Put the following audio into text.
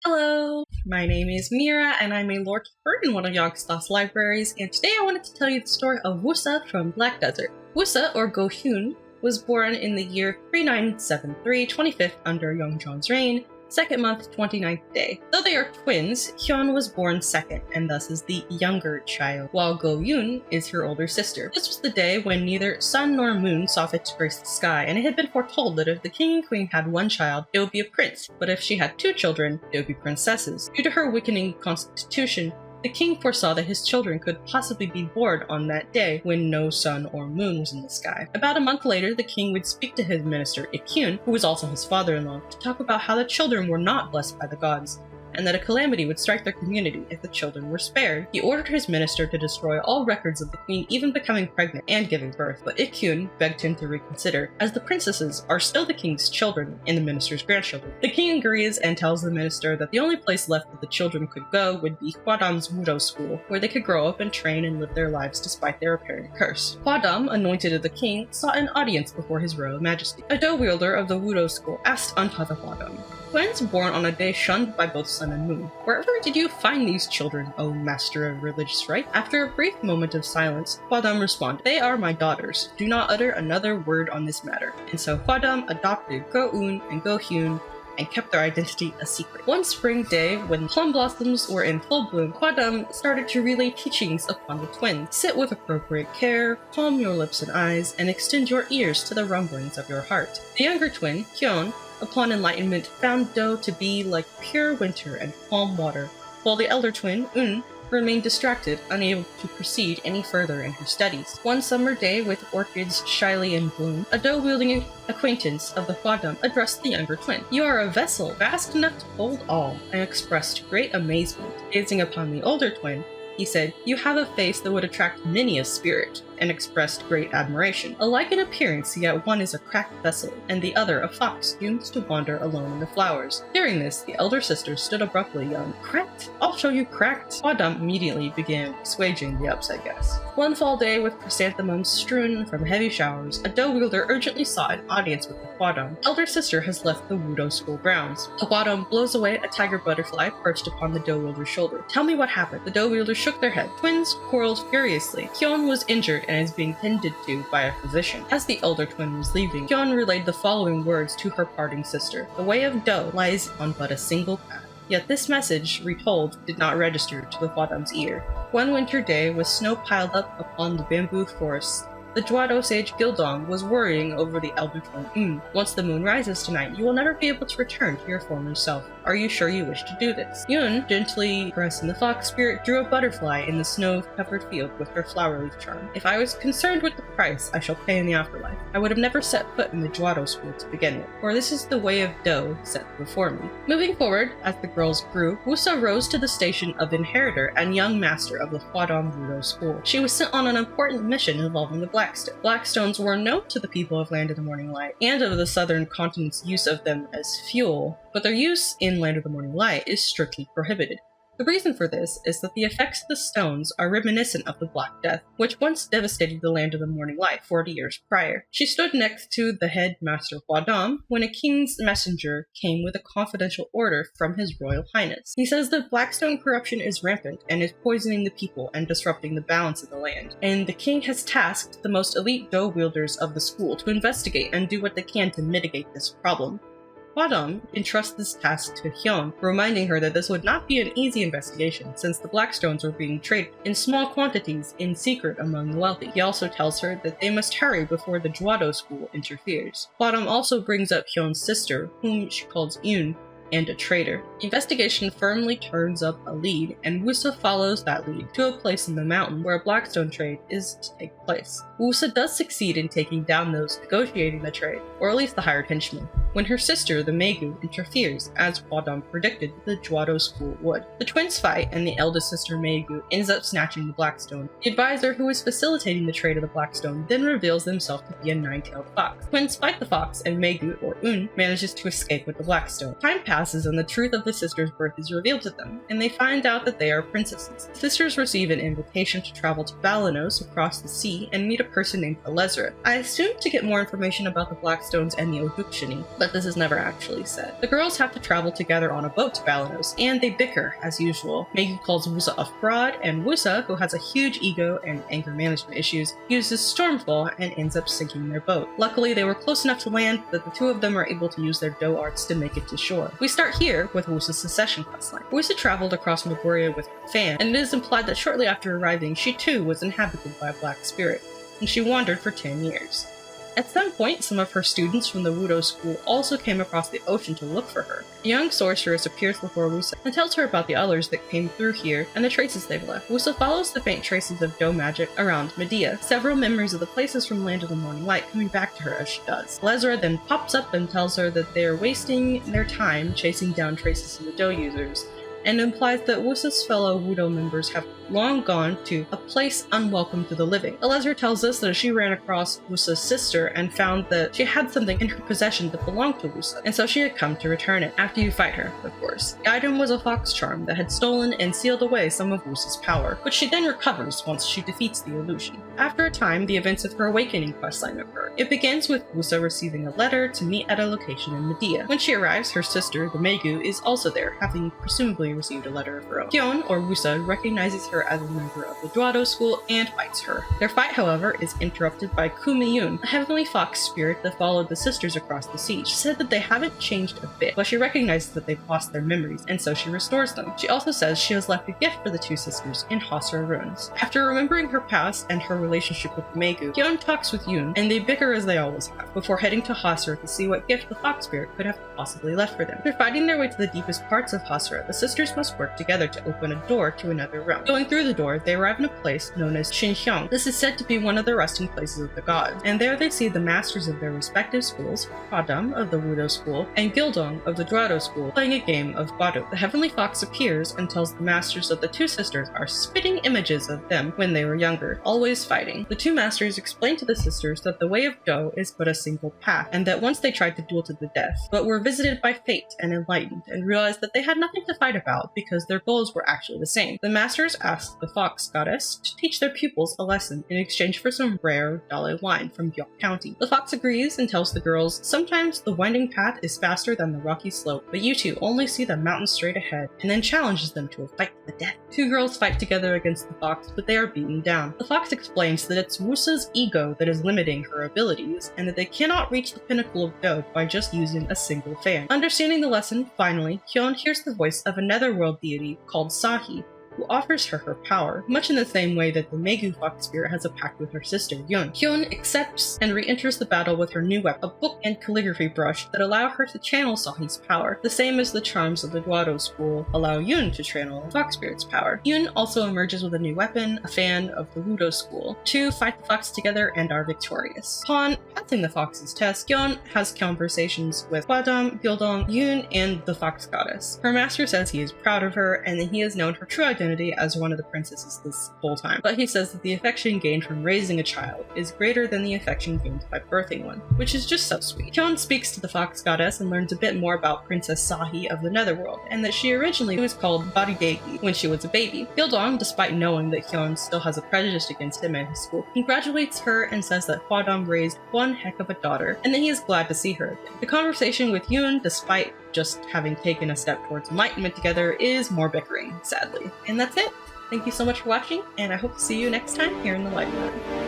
Hello, my name is Meerah and I'm a Lorekeeper in one of Yogg-Sothoth's libraries, and today I wanted to tell you the story of Woosa from Black Desert. Woosa, or Hyeon, was born in the year 3973, 25th under Yeongjon's reign, 2nd month, 29th day. Though they are twins, Hyeon was born second, and thus is the younger child, while Go-yoon is her older sister. This was the day when neither sun nor moon saw fit to grace the sky, and it had been foretold that if the king and queen had one child, it would be a prince, but if she had two children, it would be princesses. Due to her weakening constitution, the king foresaw that his children could possibly be born on that day when no sun or moon was in the sky. About a month later, the king would speak to his minister, Hyeon, who was also his father-in-law, to talk about how the children were not blessed by the gods, and that a calamity would strike their community if the children were spared. He ordered his minister to destroy all records of the queen even becoming pregnant and giving birth, but Hyeon begged him to reconsider, as the princesses are still the king's children and the minister's grandchildren. The king agrees and tells the minister that the only place left that the children could go would be Hwadam's Wudo school, where they could grow up and train and live their lives despite their apparent curse. Hwadam, anointed of the king, sought an audience before his royal majesty. A dough-wielder of the Wudo school asked unto the Hwadam, "Twins born on a day shunned by both sun and moon. Wherever did you find these children, O master of religious rite?" After a brief moment of silence, Hwadam responded, "They are my daughters. Do not utter another word on this matter." And so Hwadam adopted Go-eun and Go-hyun and kept their identity a secret. One spring day, when plum blossoms were in full bloom, Hwadam started to relay teachings upon the twins. Sit with appropriate care, calm your lips and eyes, and extend your ears to the rumblings of your heart. The younger twin, Hyeon, upon enlightenment, found dough to be like pure winter and calm water, while the elder twin, Un, remained distracted, unable to proceed any further in her studies. One summer day, with orchids shyly in bloom, a dough-wielding acquaintance of the Hwadam addressed the younger twin. "You are a vessel vast enough to hold all," and expressed great amazement. Gazing upon the older twin, he said, "You have a face that would attract many a spirit," and expressed great admiration. Alike in appearance, yet one is a cracked vessel, and the other a fox doomed to wander alone in the flowers. Hearing this, the elder sister stood abruptly, yelling, "Cracked? I'll show you cracked!" Hwadam immediately began assuaging the upset guess. One fall day, with chrysanthemums strewn from heavy showers, a dough-wielder urgently sought an audience with the Hwadam. Elder sister has left the Wudo school grounds. The Hwadam blows away a tiger butterfly perched upon the dough-wielder's shoulder. "Tell me what happened." The dough-wielder shook their head. Twins quarreled furiously. Hyeon was injured and is being tended to by a physician. As the elder twin was leaving, Hyeon relayed the following words to her parting sister: "The way of dough lies on but a single path." Yet this message, retold, did not register to the Hwadam's ear. One winter day, with snow piled up upon the bamboo forests, the Dwado sage Gildong was worrying over the elder twin. "Once the moon rises tonight, you will never be able to return to your former self. Are you sure you wish to do this?" Yoon, gently caressing the fox spirit, drew a butterfly in the snow-covered field with her flower leaf charm. "If I was concerned with the price I shall pay in the afterlife, I would have never set foot in the Dwado school to begin with, for this is the way of dough set before me." Moving forward, as the girls grew, Woosa rose to the station of inheritor and young master of the Hwadam Wudo school. She was sent on an important mission involving the Blackstone. Blackstones were known to the people of Land of the Morning Light, and of the southern continent's use of them as fuel, but their use in Land of the Morning Light is strictly prohibited. The reason for this is that the effects of the stones are reminiscent of the Black Death, which once devastated the Land of the Morning Light 40 years prior. She stood next to the head master Hwadam when a king's messenger came with a confidential order from His Royal Highness. He says that Blackstone corruption is rampant and is poisoning the people and disrupting the balance of the land, and the king has tasked the most elite dough-wielders of the school to investigate and do what they can to mitigate this problem. Hwadam entrusts this task to Hyeon, reminding her that this would not be an easy investigation since the Blackstones were being traded in small quantities in secret among the wealthy. He also tells her that they must hurry before the Dwado school interferes. Hwadam also brings up Hyeon's sister, whom she calls Yoon, and a traitor. The investigation firmly turns up a lead, and Woosa follows that lead to a place in the mountain where a Blackstone trade is to take place. Woosa does succeed in taking down those negotiating the trade, or at least the hired henchmen, when her sister, the Maegu, interferes, as Hwadam predicted the Dwado school would. The twins fight, and the eldest sister Maegu ends up snatching the Blackstone. The advisor who is facilitating the trade of the Blackstone then reveals himself to be a nine-tailed fox. Twins fight the fox, and Maegu, or Un, manages to escape with the Blackstone. Time passes, and the truth of the sisters' birth is revealed to them, and they find out that they are princesses. The sisters receive an invitation to travel to Balanos across the sea and meet a person named Elezra. I assumed to get more information about the Blackstones and the Oduksini, but but this is never actually said. The girls have to travel together on a boat to Balanos, and they bicker as usual. Megu calls Woosa a fraud, and Woosa, who has a huge ego and anger management issues, uses Stormfall and ends up sinking their boat. Luckily, they were close enough to land that the two of them are able to use their dough arts to make it to shore. We start here with Woosa's secession questline. Woosa traveled across Meerah with her fan, and it is implied that shortly after arriving, she too was inhabited by a black spirit, and she wandered for 10 years. At some point, some of her students from the Wudo school also came across the ocean to look for her. A young sorceress appears before Woosa and tells her about the others that came through here and the traces they've left. Woosa follows the faint traces of dough magic around Medea, several memories of the places from Land of the Morning Light coming back to her as she does. Lezra then pops up and tells her that they are wasting their time chasing down traces of the dough users, and implies that Woosa's fellow Wudo members have long gone to a place unwelcome to the living. Elezra tells us that she ran across Woosa's sister and found that she had something in her possession that belonged to Woosa, and so she had come to return it, after you fight her, of course. The item was a fox charm that had stolen and sealed away some of Woosa's power, which she then recovers once she defeats the illusion. After a time, the events of her awakening questline occur. It begins with Woosa receiving a letter to meet at a location in Medea. When she arrives, her sister, the Megu, is also there, having presumably received a letter of her own. Hyeon, or Woosa, recognizes her as a member of the Dwado school and fights her. Their fight, however, is interrupted by Kumiyun, a heavenly fox spirit that followed the sisters across the sea. She said that they haven't changed a bit, but she recognizes that they've lost their memories, and so she restores them. She also says she has left a gift for the two sisters in Hasra ruins. After remembering her past and her relationship with the Megu, Hyeon talks with Yoon, and they bicker as they always have, before heading to Hasra to see what gift the fox spirit could have possibly left for them. After fighting their way to the deepest parts of Hasra, the sisters must work together to open a door to another realm. Going through the door, they arrive in a place known as Xinjiang. This is said to be one of the resting places of the gods, and there they see the masters of their respective schools, Hwadam of the Wudo school and Gildong of the Dwado school, playing a game of Bado. The heavenly fox appears and tells the masters that the two sisters are spitting images of them when they were younger, always fighting. The two masters explain to the sisters that the way of Do is but a single path, and that once they tried to duel to the death, but were visited by fate and enlightened, and realized that they had nothing to fight about because their goals were actually the same. The masters asked the fox goddess to teach their pupils a lesson in exchange for some rare Dale wine from York County. The fox agrees and tells the girls, sometimes the winding path is faster than the rocky slope, but you two only see the mountain straight ahead, and then challenges them to a fight to the death. Two girls fight together against the fox, but they are beaten down. The fox explains that it's Woosa's ego that is limiting her abilities, and that they cannot reach the pinnacle of Do by just using a single fan. Understanding the lesson, finally, Hyeon hears the voice of a netherworld deity called Sahi, who offers her power, much in the same way that the Megu fox spirit has a pact with her sister, Yoon. Hyeon accepts and re-enters the battle with her new weapon, a book and calligraphy brush that allow her to channel Sahi's power, the same as the charms of the Dwado school allow Yoon to channel the fox spirit's power. Yoon also emerges with a new weapon, a fan of the Wudo school. Two fight the fox together and are victorious. Upon passing the fox's test, Hyeon has conversations with Hwadam, Gildong, Yoon, and the fox goddess. Her master says he is proud of her and that he has known her true identity as one of the princesses this whole time, but he says that the affection gained from raising a child is greater than the affection gained by birthing one, which is just so sweet. Hyeon speaks to the fox goddess and learns a bit more about Princess Sahi of the Netherworld, and that she originally was called Baridegi when she was a baby. Gildong, despite knowing that Hyeon still has a prejudice against him and his school, congratulates her and says that Hwadam raised one heck of a daughter, and that he is glad to see her again. The conversation with Yoon, despite just having taken a step towards enlightenment together, is more bickering, sadly. And that's it. Thank you so much for watching, and I hope to see you next time here in the live room.